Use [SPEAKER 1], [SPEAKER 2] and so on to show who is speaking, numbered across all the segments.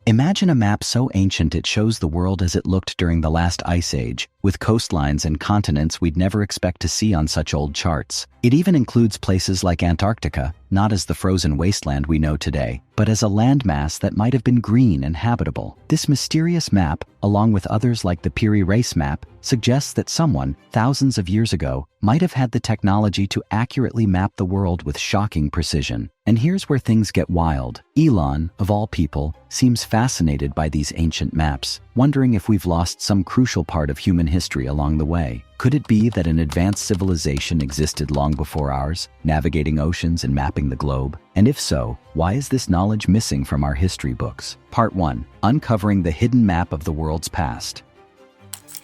[SPEAKER 1] Imagine a map so ancient it shows the world as it looked during the last ice age, with coastlines and continents we'd never expect to see on such old charts. It even includes places like Antarctica, not as the frozen wasteland we know today, but as a landmass that might have been green and habitable. This mysterious map, along with others like the Piri Reis map, suggests that someone, thousands of years ago, might have had the technology to accurately map the world with shocking precision. And here's where things get wild. Elon, of all people, seems fascinated by these ancient maps, wondering if we've lost some crucial part of human history along the way. Could it be that an advanced civilization existed long before ours, navigating oceans and mapping the globe? And if so, why is this knowledge missing from our history books? Part 1. Uncovering the hidden map of the world's past.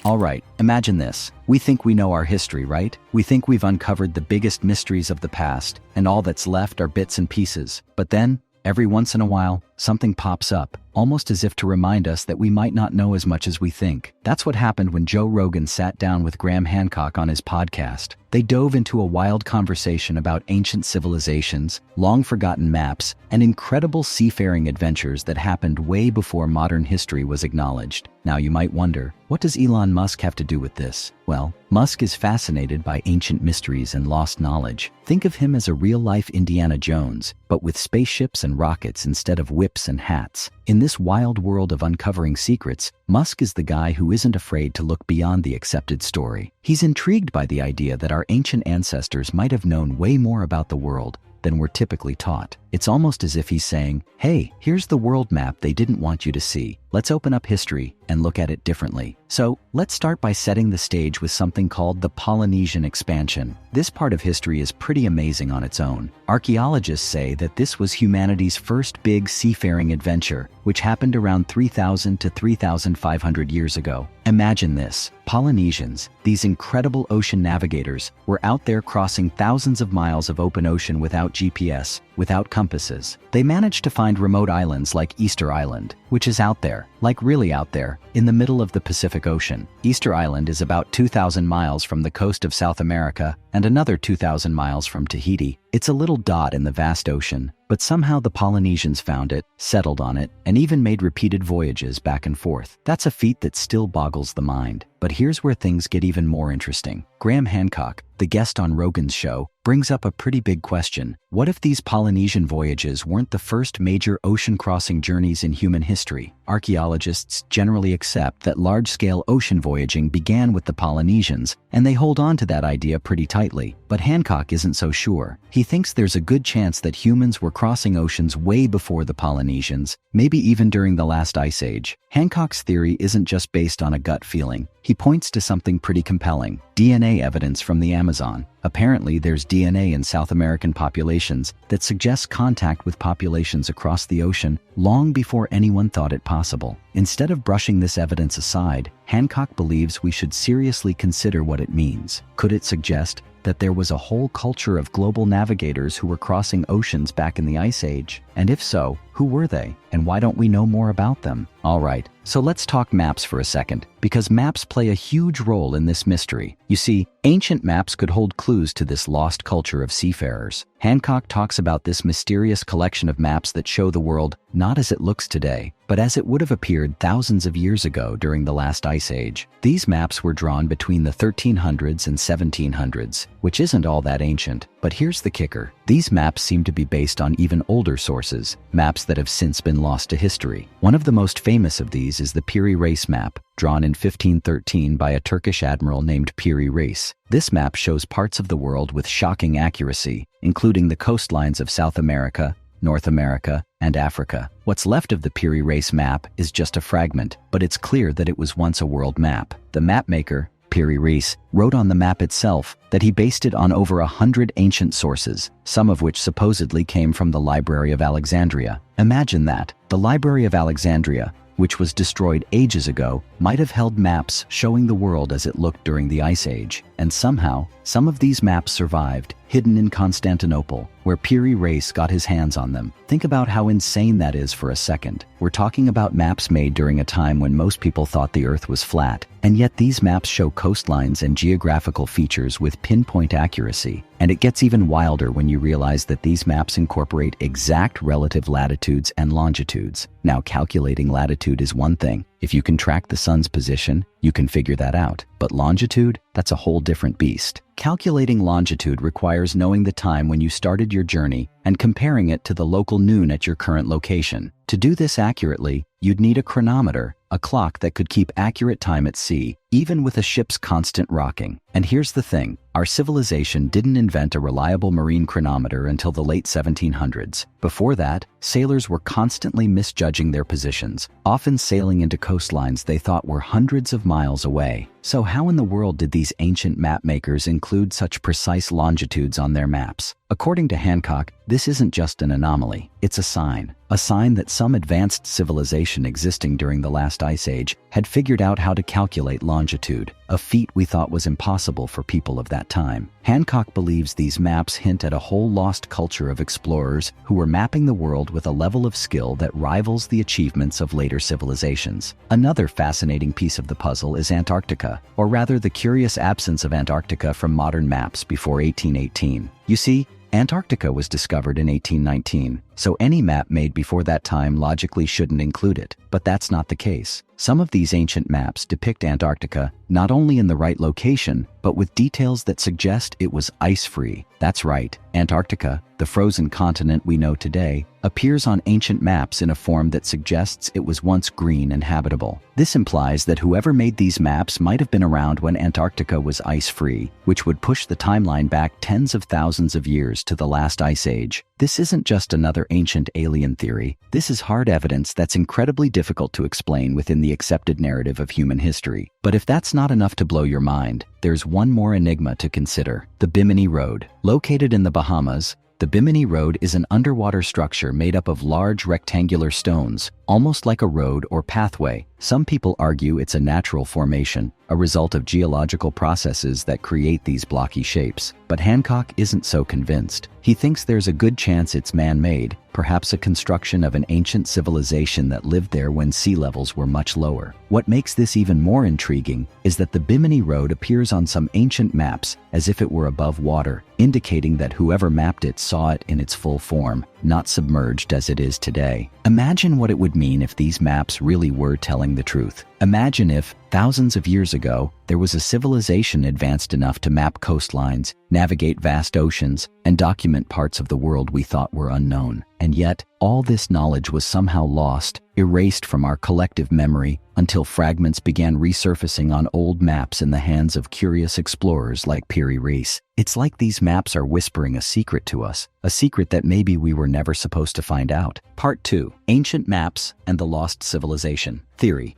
[SPEAKER 1] Alright, imagine this. We think we know our history, right? We think we've uncovered the biggest mysteries of the past, and all that's left are bits and pieces. But then, every once in a while, something pops up, almost as if to remind us that we might not know as much as we think. That's what happened when Joe Rogan sat down with Graham Hancock on his podcast. They dove into a wild conversation about ancient civilizations, long-forgotten maps, and incredible seafaring adventures that happened way before modern history was acknowledged. Now you might wonder, what does Elon Musk have to do with this? Well, Musk is fascinated by ancient mysteries and lost knowledge. Think of him as a real-life Indiana Jones, but with spaceships and rockets instead of whips and hats. In this wild world of uncovering secrets, Musk is the guy who isn't afraid to look beyond the accepted story. He's intrigued by the idea that our ancient ancestors might have known way more about the world than we're typically taught. It's almost as if he's saying, hey, here's the world map they didn't want you to see. Let's open up history and look at it differently. So, let's start by setting the stage with something called the Polynesian expansion. This part of history is pretty amazing on its own. Archaeologists say that this was humanity's first big seafaring adventure, which happened around 3,000 to 3,500 years ago. Imagine this. Polynesians, these incredible ocean navigators, were out there crossing thousands of miles of open ocean without GPS, without compasses. They managed to find remote islands like Easter Island, which is out there, like really out there, in the middle of the Pacific Ocean. Easter Island is about 2,000 miles from the coast of South America and another 2,000 miles from Tahiti. It's a little dot in the vast ocean, but somehow the Polynesians found it, settled on it, and even made repeated voyages back and forth. That's a feat that still boggles the mind. But here's where things get even more interesting. Graham Hancock, the guest on Rogan's show, brings up a pretty big question. What if these Polynesian voyages weren't the first major ocean-crossing journeys in human history? Archaeologists generally accept that large-scale ocean voyaging began with the Polynesians, and they hold on to that idea pretty tightly. But Hancock isn't so sure. He thinks there's a good chance that humans were crossing oceans way before the Polynesians, maybe even during the last ice age. Hancock's theory isn't just based on a gut feeling. He points to something pretty compelling: DNA evidence from the Amazon. Apparently, there's DNA in South American populations that suggests contact with populations across the ocean long before anyone thought it possible. Instead of brushing this evidence aside, Hancock believes we should seriously consider what it means. Could it suggest that there was a whole culture of global navigators who were crossing oceans back in the Ice Age? And if so, who were they? And why don't we know more about them? Alright, so let's talk maps for a second, because maps play a huge role in this mystery. You see, ancient maps could hold clues to this lost culture of seafarers. Hancock talks about this mysterious collection of maps that show the world not as it looks today, but as it would have appeared thousands of years ago during the last ice age. These maps were drawn between the 1300s and 1700s, which isn't all that ancient. But here's the kicker. These maps seem to be based on even older sources, maps that have since been lost to history. One of the most famous of these is the Piri Reis map, drawn in 1513 by a Turkish admiral named Piri Reis. This map shows parts of the world with shocking accuracy, including the coastlines of South America, North America, and Africa. What's left of the Piri Reis map is just a fragment, but it's clear that it was once a world map. The mapmaker, Piri Reis, wrote on the map itself that he based it on over 100 ancient sources, some of which supposedly came from the Library of Alexandria. Imagine that. The Library of Alexandria, which was destroyed ages ago, might have held maps showing the world as it looked during the Ice Age. And somehow, some of these maps survived, hidden in Constantinople, where Piri Reis got his hands on them. Think about how insane that is for a second. We're talking about maps made during a time when most people thought the Earth was flat, and yet these maps show coastlines and geographical features with pinpoint accuracy. And it gets even wilder when you realize that these maps incorporate exact relative latitudes and longitudes. Now, calculating latitude is one thing. If you can track the sun's position, you can figure that out. But longitude? That's a whole different beast. Calculating longitude requires knowing the time when you started your journey and comparing it to the local noon at your current location. To do this accurately, you'd need a chronometer, a clock that could keep accurate time at sea, even with a ship's constant rocking. And here's the thing, our civilization didn't invent a reliable marine chronometer until the late 1700s. Before that, sailors were constantly misjudging their positions, often sailing into coastlines they thought were hundreds of miles away. So how in the world did these ancient map makers include such precise longitudes on their maps? According to Hancock, this isn't just an anomaly, it's a sign that some advanced civilization existing during the last ice age had figured out how to calculate longitude, a feat we thought was impossible for people of that time. Hancock believes these maps hint at a whole lost culture of explorers who were mapping the world with a level of skill that rivals the achievements of later civilizations. Another fascinating piece of the puzzle is Antarctica, or rather the curious absence of Antarctica from modern maps before 1818. You see, Antarctica was discovered in 1819, so any map made before that time logically shouldn't include it. But that's not the case. Some of these ancient maps depict Antarctica not only in the right location, but with details that suggest it was ice-free. That's right, Antarctica, the frozen continent we know today, appears on ancient maps in a form that suggests it was once green and habitable. This implies that whoever made these maps might have been around when Antarctica was ice-free, which would push the timeline back tens of thousands of years to the last ice age. This isn't just another ancient alien theory. This is hard evidence that's incredibly difficult to explain within the accepted narrative of human history. But if that's not enough to blow your mind, there's one more enigma to consider: the Bimini Road. Located in the Bahamas, the Bimini Road is an underwater structure made up of large rectangular stones, almost like a road or pathway. Some people argue it's a natural formation, a result of geological processes that create these blocky shapes. But Hancock isn't so convinced. He thinks there's a good chance it's man-made, perhaps a construction of an ancient civilization that lived there when sea levels were much lower. What makes this even more intriguing is that the Bimini Road appears on some ancient maps as if it were above water, indicating that whoever mapped it saw it in its full form, not submerged as it is today. Imagine what it would mean if these maps really were telling the truth. Imagine if, thousands of years ago, there was a civilization advanced enough to map coastlines, navigate vast oceans, and document parts of the world we thought were unknown. And yet, all this knowledge was somehow lost, erased from our collective memory, until fragments began resurfacing on old maps in the hands of curious explorers like Piri Reis. It's like these maps are whispering a secret to us, a secret that maybe we were never supposed to find out. Part 2. Ancient Maps and the Lost Civilization Theory.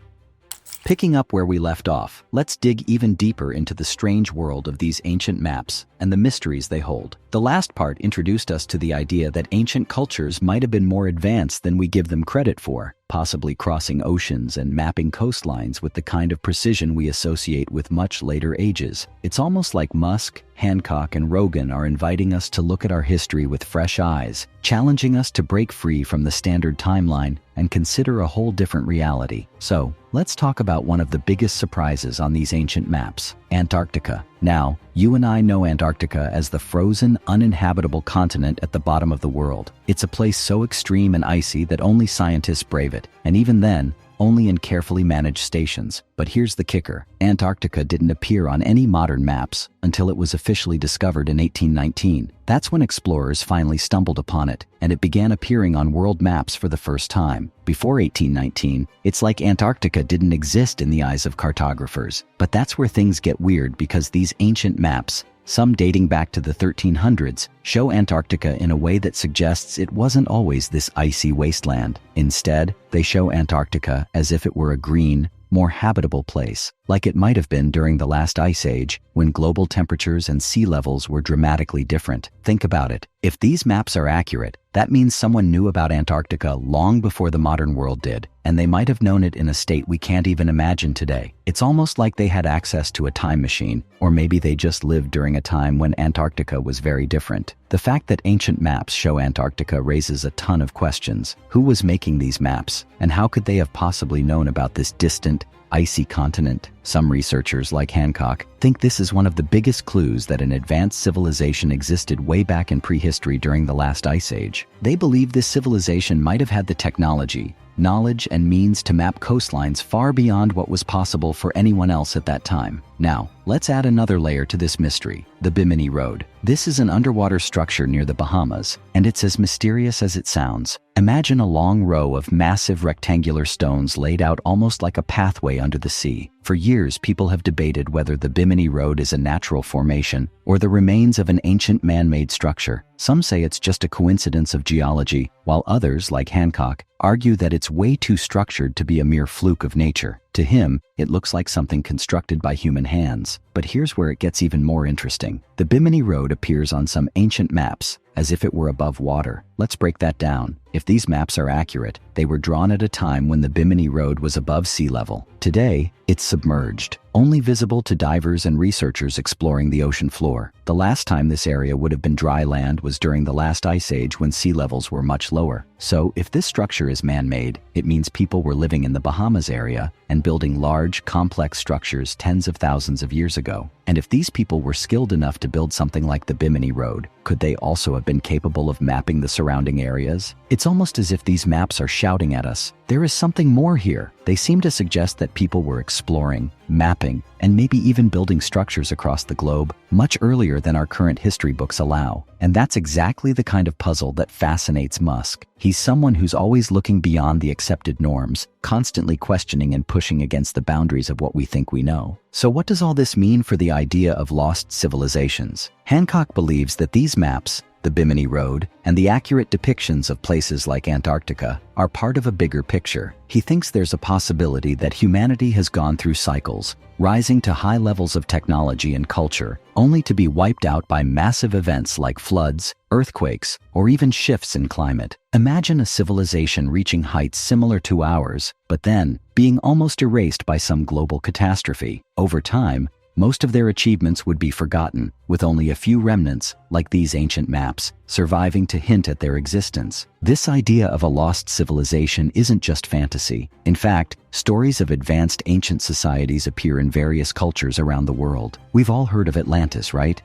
[SPEAKER 1] Picking up where we left off, let's dig even deeper into the strange world of these ancient maps and the mysteries they hold. The last part introduced us to the idea that ancient cultures might have been more advanced than we give them credit for, possibly crossing oceans and mapping coastlines with the kind of precision we associate with much later ages. It's almost like Musk, Hancock, and Rogan are inviting us to look at our history with fresh eyes, challenging us to break free from the standard timeline and consider a whole different reality. So, let's talk about one of the biggest surprises on these ancient maps: Antarctica. Now, you and I know Antarctica as the frozen, uninhabitable continent at the bottom of the world. It's a place so extreme and icy that only scientists brave it, and even then, only in carefully managed stations. But here's the kicker: Antarctica didn't appear on any modern maps until it was officially discovered in 1819. That's when explorers finally stumbled upon it, and it began appearing on world maps for the first time. Before 1819, it's like Antarctica didn't exist in the eyes of cartographers. But that's where things get weird, because these ancient maps, some dating back to the 1300s, show Antarctica in a way that suggests it wasn't always this icy wasteland. Instead, they show Antarctica as if it were a green, more habitable place. like it might have been during the last ice age, when global temperatures and sea levels were dramatically different. Think about it. If these maps are accurate, that means someone knew about Antarctica long before the modern world did, and they might have known it in a state we can't even imagine today. It's almost like they had access to a time machine, or maybe they just lived during a time when Antarctica was very different. The fact that ancient maps show Antarctica raises a ton of questions. Who was making these maps, and how could they have possibly known about this distant, icy continent? Some researchers, like Hancock, think this is one of the biggest clues that an advanced civilization existed way back in prehistory during the last ice age. They believe this civilization might have had the technology, knowledge, and means to map coastlines far beyond what was possible for anyone else at that time. Now, let's add another layer to this mystery: the Bimini Road. This is an underwater structure near the Bahamas, and it's as mysterious as it sounds. Imagine a long row of massive rectangular stones laid out almost like a pathway under the sea. For years, people have debated whether the Bimini Road is a natural formation or the remains of an ancient man-made structure. Some say it's just a coincidence of geology, while others, like Hancock, argue that it's way too structured to be a mere fluke of nature. To him, it looks like something constructed by human hands. But here's where it gets even more interesting. The Bimini Road appears on some ancient maps as if it were above water. Let's break that down. If these maps are accurate, they were drawn at a time when the Bimini Road was above sea level. Today, it's submerged, only visible to divers and researchers exploring the ocean floor. The last time this area would have been dry land was during the last ice age, when sea levels were much lower. So, if this structure is man-made, it means people were living in the Bahamas area and building large, complex structures tens of thousands of years ago. And if these people were skilled enough to build something like the Bimini Road, could they also have been capable of mapping the surrounding areas? It's almost as if these maps are shouting at us, there is something more here. They seem to suggest that people were exploring, mapping, and maybe even building structures across the globe much earlier than our current history books allow. And that's exactly the kind of puzzle that fascinates Musk. He's someone who's always looking beyond the accepted norms, constantly questioning and pushing against the boundaries of what we think we know. So what does all this mean for the idea of lost civilizations? Hancock believes that these maps, the Bimini Road, and the accurate depictions of places like Antarctica are part of a bigger picture. He thinks there's a possibility that humanity has gone through cycles, rising to high levels of technology and culture, only to be wiped out by massive events like floods, earthquakes, or even shifts in climate. Imagine a civilization reaching heights similar to ours, but then being almost erased by some global catastrophe. Over time, most of their achievements would be forgotten, with only a few remnants, like these ancient maps, surviving to hint at their existence. This idea of a lost civilization isn't just fantasy. In fact, stories of advanced ancient societies appear in various cultures around the world. We've all heard of Atlantis, right?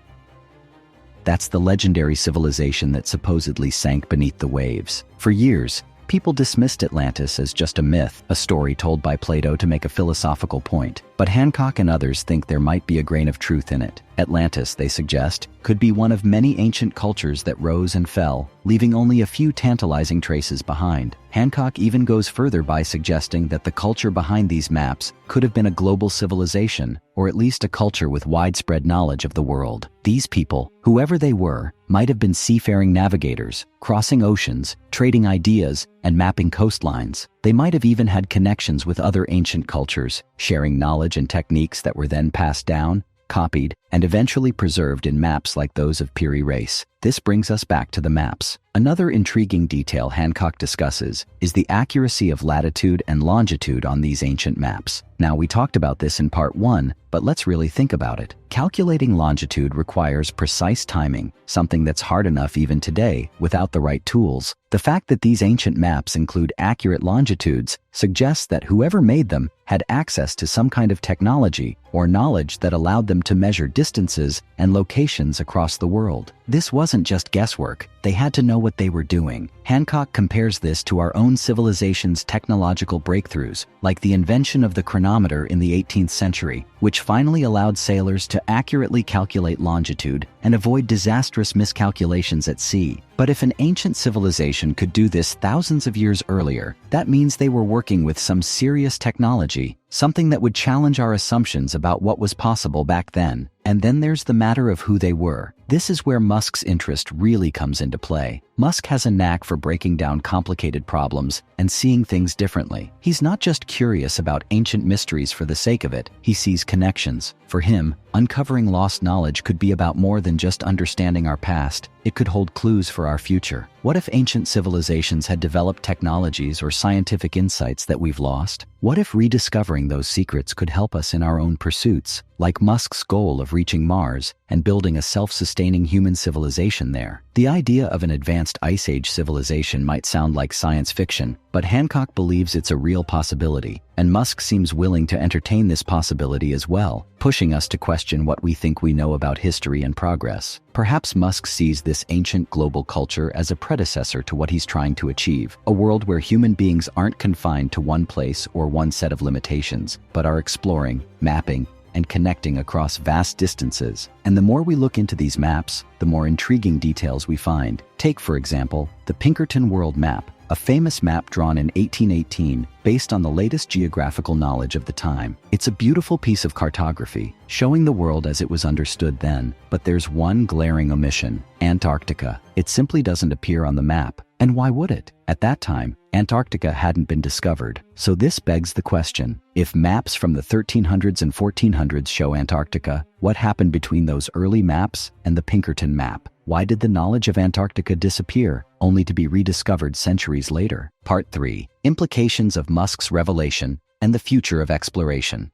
[SPEAKER 1] That's the legendary civilization that supposedly sank beneath the waves. For years, people dismissed Atlantis as just a myth, a story told by Plato to make a philosophical point. But Hancock and others think there might be a grain of truth in it. Atlantis, they suggest, could be one of many ancient cultures that rose and fell, leaving only a few tantalizing traces behind. Hancock even goes further by suggesting that the culture behind these maps could have been a global civilization, or at least a culture with widespread knowledge of the world. These people, whoever they were, might have been seafaring navigators, crossing oceans, trading ideas, and mapping coastlines. They might have even had connections with other ancient cultures, sharing knowledge and techniques that were then passed down, copied, and eventually preserved in maps like those of Piri Reis. This brings us back to the maps. Another intriguing detail Hancock discusses is the accuracy of latitude and longitude on these ancient maps. Now, we talked about this in part 1, but let's really think about it. Calculating longitude requires precise timing, something that's hard enough even today without the right tools. The fact that these ancient maps include accurate longitudes suggests that whoever made them had access to some kind of technology or knowledge that allowed them to measure distances and locations across the world. This wasn't just guesswork. They had to know what they were doing. Hancock compares this to our own civilization's technological breakthroughs, like the invention of the chronometer in the 18th century, which finally allowed sailors to accurately calculate longitude and avoid disastrous miscalculations at sea. But if an ancient civilization could do this thousands of years earlier, that means they were working with some serious technology, something that would challenge our assumptions about what was possible back then. And then there's the matter of who they were. This is where Musk's interest really comes into play. Musk has a knack for breaking down complicated problems and seeing things differently. He's not just curious about ancient mysteries for the sake of it, he sees connections. For him, uncovering lost knowledge could be about more than just understanding our past. It could hold clues for our future. What if ancient civilizations had developed technologies or scientific insights that we've lost? What if rediscovering those secrets could help us in our own pursuits, like Musk's goal of reaching Mars and building a self-sustaining human civilization there? The idea of an advanced Ice Age civilization might sound like science fiction, but Hancock believes it's a real possibility, and Musk seems willing to entertain this possibility as well, pushing us to question what we think we know about history and progress. Perhaps Musk sees this ancient global culture as a predecessor to what he's trying to achieve, a world where human beings aren't confined to one place or one set of limitations, but are exploring, mapping, and connecting across vast distances. And the more we look into these maps, the more intriguing details we find. Take, for example, the Pinkerton World Map, a famous map drawn in 1818 based on the latest geographical knowledge of the time. It's a beautiful piece of cartography, showing the world as it was understood then. But there's one glaring omission: Antarctica. It simply doesn't appear on the map. And why would it? At that time, Antarctica hadn't been discovered. So this begs the question: if maps from the 1300s and 1400s show Antarctica, what happened between those early maps and the Pinkerton map? Why did the knowledge of Antarctica disappear, only to be rediscovered centuries later? Part 3. Implications of Musk's revelation and the future of exploration.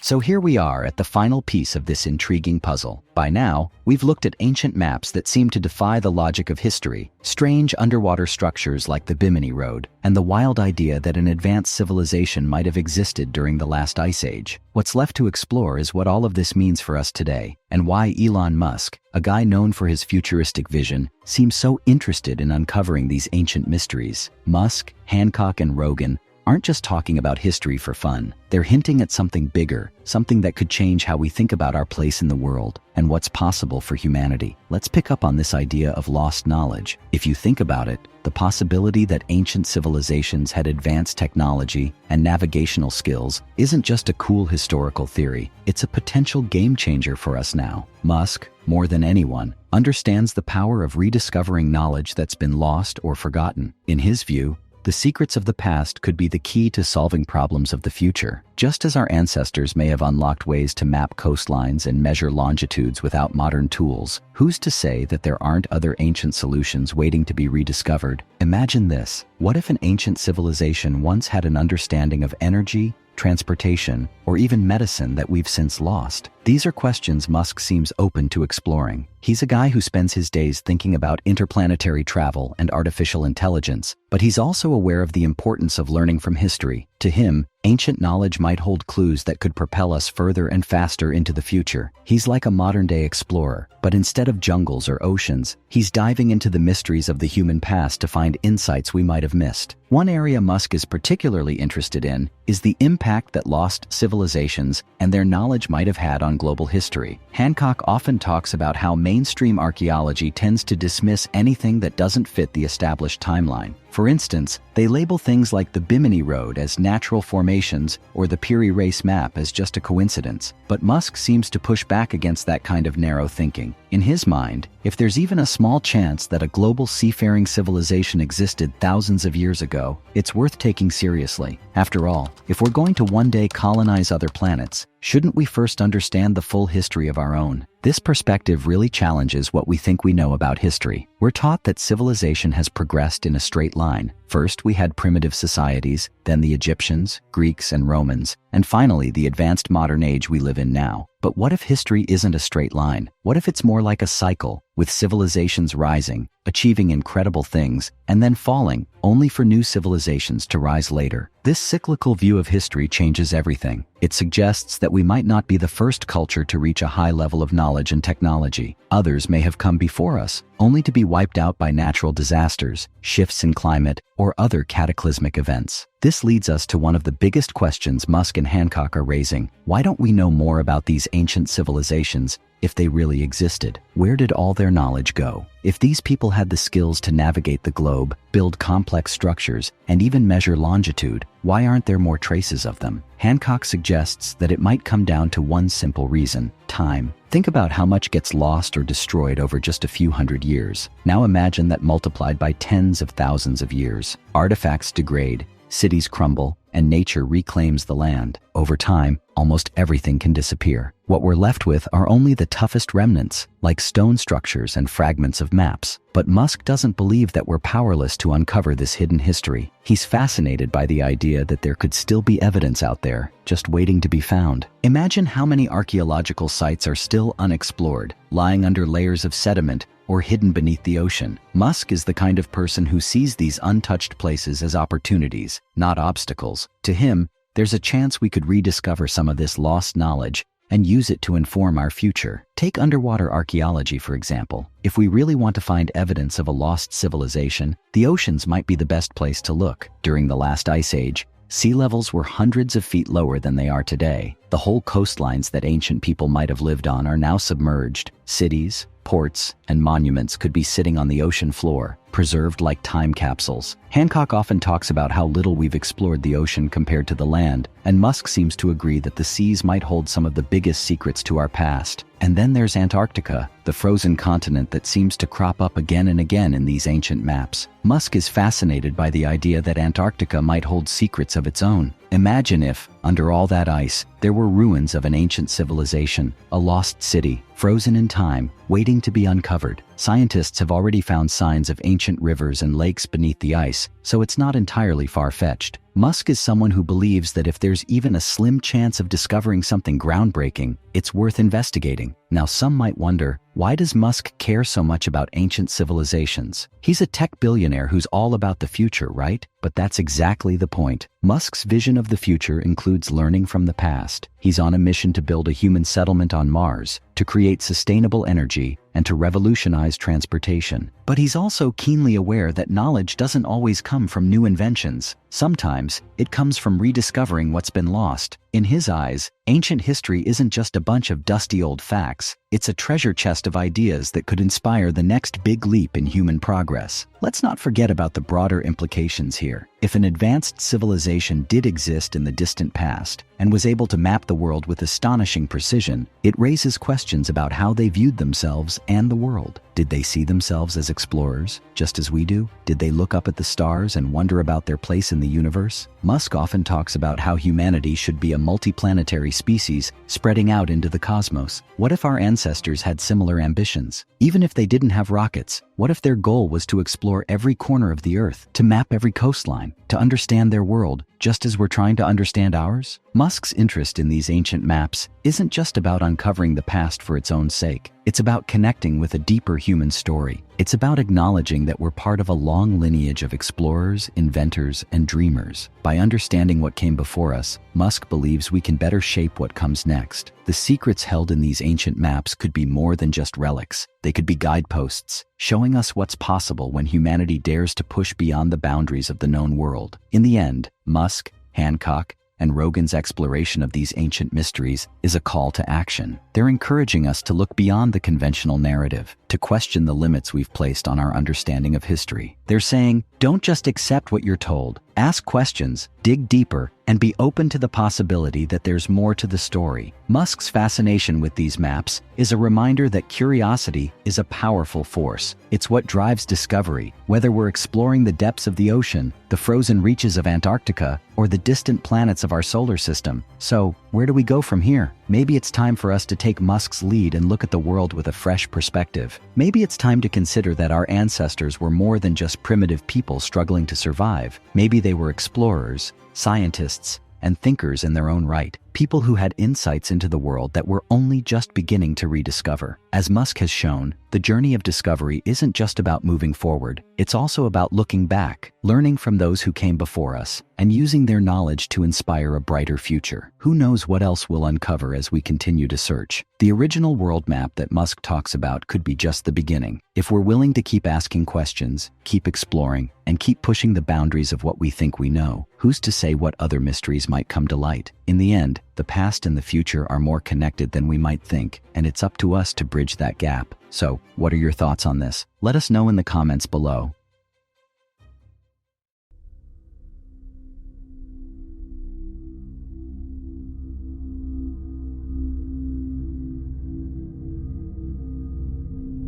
[SPEAKER 1] So here we are at the final piece of this intriguing puzzle. By now, we've looked at ancient maps that seem to defy the logic of history, strange underwater structures like the Bimini Road, and the wild idea that an advanced civilization might have existed during the last ice age. What's left to explore is what all of this means for us today, and why Elon Musk, a guy known for his futuristic vision, seems so interested in uncovering these ancient mysteries. Musk, Hancock, and Rogan aren't just talking about history for fun. They're hinting at something bigger, something that could change how we think about our place in the world and what's possible for humanity. Let's pick up on this idea of lost knowledge. If you think about it, the possibility that ancient civilizations had advanced technology and navigational skills isn't just a cool historical theory. It's a potential game changer for us now. Musk, more than anyone, understands the power of rediscovering knowledge that's been lost or forgotten. In his view, the secrets of the past could be the key to solving problems of the future. Just as our ancestors may have unlocked ways to map coastlines and measure longitudes without modern tools, who's to say that there aren't other ancient solutions waiting to be rediscovered? Imagine this: what if an ancient civilization once had an understanding of energy, transportation, or even medicine that we've since lost? These are questions Musk seems open to exploring. He's a guy who spends his days thinking about interplanetary travel and artificial intelligence, but he's also aware of the importance of learning from history. To him, ancient knowledge might hold clues that could propel us further and faster into the future. He's like a modern-day explorer, but instead of jungles or oceans, he's diving into the mysteries of the human past to find insights we might have missed. One area Musk is particularly interested in is the impact that lost civilizations and their knowledge might have had on global history. Hancock often talks about how mainstream archaeology tends to dismiss anything that doesn't fit the established timeline. For instance, they label things like the Bimini Road as natural formations or the Piri Reis map as just a coincidence. But Musk seems to push back against that kind of narrow thinking. In his mind, if there's even a small chance that a global seafaring civilization existed thousands of years ago, it's worth taking seriously. After all, if we're going to one day colonize other planets, shouldn't we first understand the full history of our own? This perspective really challenges what we think we know about history. We're taught that civilization has progressed in a straight line. First, we had primitive societies, then the Egyptians, Greeks, and Romans, and finally the advanced modern age we live in now. But what if history isn't a straight line? What if it's more like a cycle, with civilizations rising, achieving incredible things, and then falling, only for new civilizations to rise later? This cyclical view of history changes everything. It suggests that we might not be the first culture to reach a high level of knowledge and technology. Others may have come before us, only to be wiped out by natural disasters, shifts in climate, or other cataclysmic events. This leads us to one of the biggest questions Musk and Hancock are raising. Why don't we know more about these ancient civilizations if they really existed, where did all their knowledge go? If these people had the skills to navigate the globe, build complex structures, and even measure longitude, why aren't there more traces of them? Hancock suggests that it might come down to one simple reason: time. Think about how much gets lost or destroyed over just a few hundred years. Now imagine that multiplied by tens of thousands of years. Artifacts degrade, cities crumble, and nature reclaims the land. Over time, almost everything can disappear. What we're left with are only the toughest remnants, like stone structures and fragments of maps. But Musk doesn't believe that we're powerless to uncover this hidden history. He's fascinated by the idea that there could still be evidence out there, just waiting to be found. Imagine how many archaeological sites are still unexplored, lying under layers of sediment or hidden beneath the ocean. Musk is the kind of person who sees these untouched places as opportunities, not obstacles. To him, there's a chance we could rediscover some of this lost knowledge and use it to inform our future. Take underwater archaeology, for example. If we really want to find evidence of a lost civilization, the oceans might be the best place to look. During the last ice age, sea levels were hundreds of feet lower than they are today. The whole coastlines that ancient people might have lived on are now submerged. Cities, ports, and monuments could be sitting on the ocean floor, preserved like time capsules. Hancock often talks about how little we've explored the ocean compared to the land, and Musk seems to agree that the seas might hold some of the biggest secrets to our past. And then there's Antarctica, the frozen continent that seems to crop up again and again in these ancient maps. Musk is fascinated by the idea that Antarctica might hold secrets of its own. Imagine if, under all that ice, there were ruins of an ancient civilization, a lost city, frozen in time, waiting to be uncovered. Scientists have already found signs of ancient rivers and lakes beneath the ice, so it's not entirely far-fetched. Musk is someone who believes that if there's even a slim chance of discovering something groundbreaking, it's worth investigating. Now, some might wonder, why does Musk care so much about ancient civilizations? He's a tech billionaire who's all about the future, right? But that's exactly the point. Musk's vision of the future includes learning from the past. He's on a mission to build a human settlement on Mars, to create sustainable energy, and to revolutionize transportation. But he's also keenly aware that knowledge doesn't always come from new inventions. Sometimes, it comes from rediscovering what's been lost. In his eyes, ancient history isn't just a bunch of dusty old facts. It's a treasure chest of ideas that could inspire the next big leap in human progress. Let's not forget about the broader implications here. If an advanced civilization did exist in the distant past and was able to map the world with astonishing precision, it raises questions about how they viewed themselves and the world. Did they see themselves as explorers, just as we do? Did they look up at the stars and wonder about their place in the universe? Musk often talks about how humanity should be a multiplanetary species spreading out into the cosmos. What if our ancestors had similar ambitions? Even if they didn't have rockets, what if their goal was to explore every corner of the Earth, to map every coastline, to understand their world, just as we're trying to understand ours? Musk's interest in these ancient maps isn't just about uncovering the past for its own sake. It's about connecting with a deeper human story. It's about acknowledging that we're part of a long lineage of explorers, inventors, and dreamers. By understanding what came before us, Musk believes we can better shape what comes next. The secrets held in these ancient maps could be more than just relics. They could be guideposts, showing us what's possible when humanity dares to push beyond the boundaries of the known world. In the end, Musk, Hancock, and Rogan's exploration of these ancient mysteries is a call to action. They're encouraging us to look beyond the conventional narrative, to question the limits we've placed on our understanding of history. They're saying, don't just accept what you're told. Ask questions, dig deeper, and be open to the possibility that there's more to the story. Musk's fascination with these maps is a reminder that curiosity is a powerful force. It's what drives discovery, whether we're exploring the depths of the ocean, the frozen reaches of Antarctica, or the distant planets of our solar system. So, where do we go from here? Maybe it's time for us to take Musk's lead and look at the world with a fresh perspective. Maybe it's time to consider that our ancestors were more than just primitive people struggling to survive. Maybe they were explorers, scientists, and thinkers in their own right. People who had insights into the world that we're only just beginning to rediscover. As Musk has shown, the journey of discovery isn't just about moving forward. It's also about looking back, learning from those who came before us, and using their knowledge to inspire a brighter future. Who knows what else we'll uncover as we continue to search? The original world map that Musk talks about could be just the beginning. If we're willing to keep asking questions, keep exploring, and keep pushing the boundaries of what we think we know, who's to say what other mysteries might come to light? In the end, The past and the future are more connected than we might think, and it's up to us to bridge that gap. So, what are your thoughts on this? Let us know in the comments below.